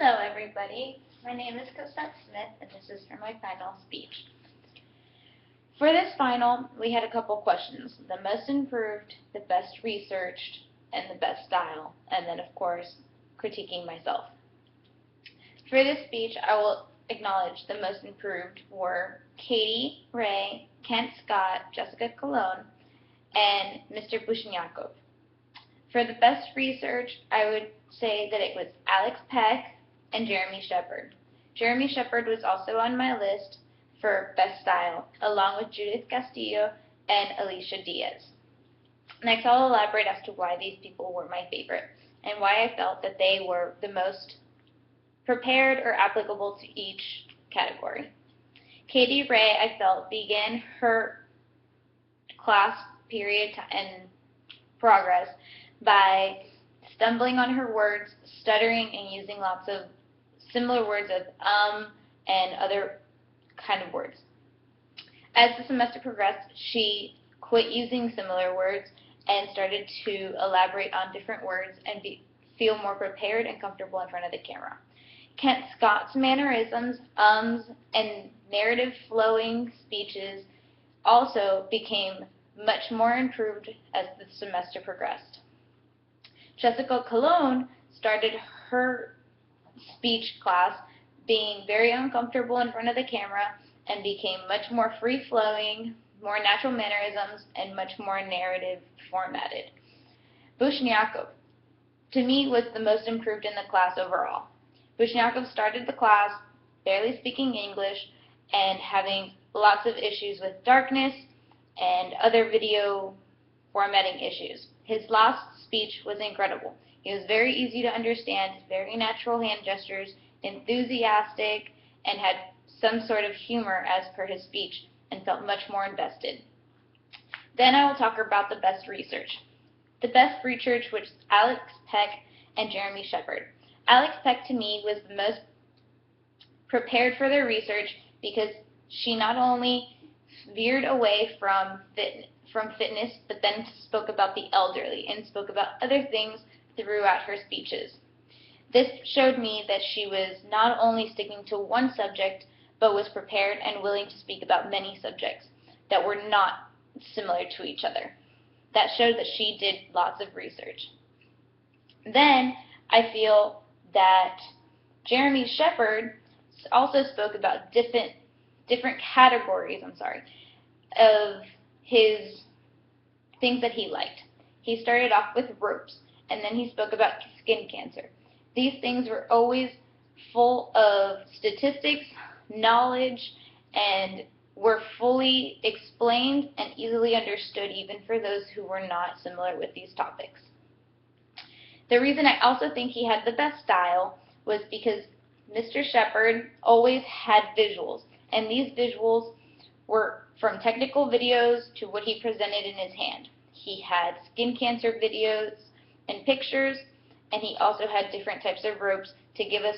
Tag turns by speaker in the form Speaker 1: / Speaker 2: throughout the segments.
Speaker 1: Hello, everybody. My name is Cosette Smith, and this is for my final speech. For this final, we had a couple questions. The most improved, the best researched, and the best style, and then, of course, critiquing myself. For this speech, I will acknowledge the most improved were Katie Ray, Kent Scott, Jessica Colon, and Mr. Bushnyakov. For the best research, I would say that it was Alex Peck and Jeremy Shepard. Jeremy Shepard was also on my list for best style, along with Judith Castillo and Alicia Diaz. Next, I'll elaborate as to why these people were my favorite and why I felt that they were the most prepared or applicable to each category. Katie Ray, I felt, began her class period and progress by stumbling on her words, stuttering, and using lots of similar words of and other kind of words. As the semester progressed, she quit using similar words and started to elaborate on different words and feel more prepared and comfortable in front of the camera. Kent Scott's mannerisms, and narrative flowing speeches also became much more improved as the semester progressed. Jessica Colon started her speech class being very uncomfortable in front of the camera and became much more free-flowing, more natural mannerisms, and much more narrative formatted. Bushnyakov, to me, was the most improved in the class overall. Bushnyakov started the class barely speaking English and having lots of issues with darkness and other video formatting issues. His last speech was incredible. He was very easy to understand, very natural hand gestures, enthusiastic, and had some sort of humor as per his speech, and felt much more invested. Then I will talk about the best research. The best research was Alex Peck and Jeremy Shepard. Alex Peck, to me, was the most prepared for their research because she not only veered away from fitness, but then spoke about the elderly and spoke about other things throughout her speeches. This showed me that she was not only sticking to one subject, but was prepared and willing to speak about many subjects that were not similar to each other. That showed that she did lots of research. Then I feel that Jeremy Shepard also spoke about different categories, of his things that he liked. He started off with ropes, and then he spoke about skin cancer. These things were always full of statistics, knowledge, and were fully explained and easily understood even for those who were not familiar with these topics. The reason I also think he had the best style was because Mr. Shepard always had visuals, and these visuals were from technical videos to what he presented in his hand. He had skin cancer videos and pictures, and he also had different types of ropes to give us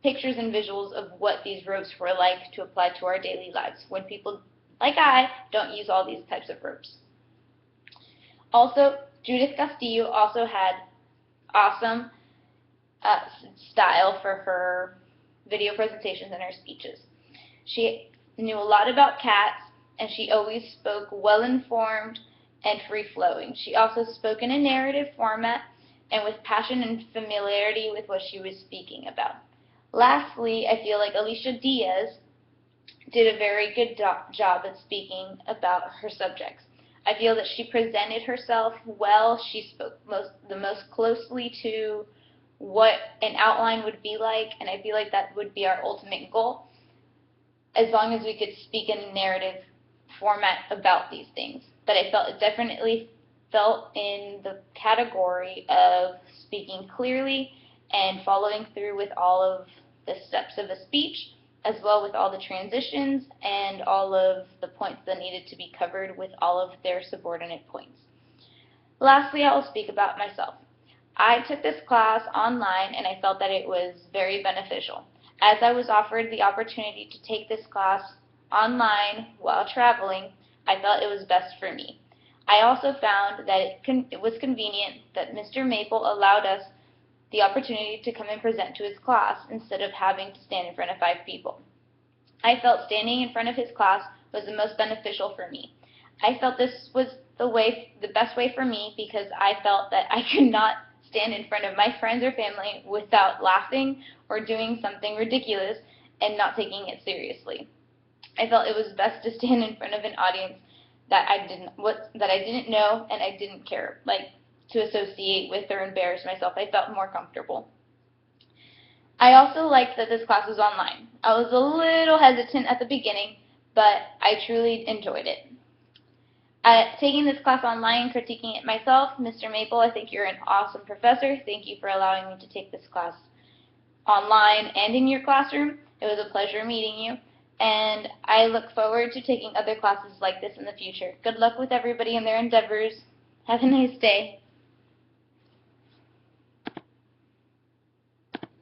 Speaker 1: pictures and visuals of what these ropes were like to apply to our daily lives when people, like I, don't use all these types of ropes. Also, Judith Castillo also had awesome style for her video presentations and her speeches. She knew a lot about cats, and she always spoke well-informed and free-flowing. She also spoke in a narrative format and with passion and familiarity with what she was speaking about. Lastly, I feel like Alicia Diaz did a very good job at speaking about her subjects. I feel that she presented herself well. She spoke the most closely to what an outline would be like, and I feel like that would be our ultimate goal, as long as we could speak in a narrative format about these things. But I felt it definitely felt in the category of speaking clearly and following through with all of the steps of a speech, as well with all the transitions and all of the points that needed to be covered with all of their subordinate points. Lastly, I will speak about myself. I took this class online, and I felt that it was very beneficial. As I was offered the opportunity to take this class online while traveling, I felt it was best for me. I also found that it was convenient that Mr. Maple allowed us the opportunity to come and present to his class instead of having to stand in front of 5 people. I felt standing in front of his class was the most beneficial for me. I felt this was the best way for me because I felt that I could not stand in front of my friends or family without laughing or doing something ridiculous and not taking it seriously. I felt it was best to stand in front of an audience that I didn't know and I didn't care, like to associate with or embarrass myself. I felt more comfortable. I also liked that this class was online. I was a little hesitant at the beginning, but I truly enjoyed it. Taking this class online, critiquing it myself, Mr. Maple, I think you're an awesome professor. Thank you for allowing me to take this class online and in your classroom. It was a pleasure meeting you, and I look forward to taking other classes like this in the future. Good luck with everybody in their endeavors. Have a nice day.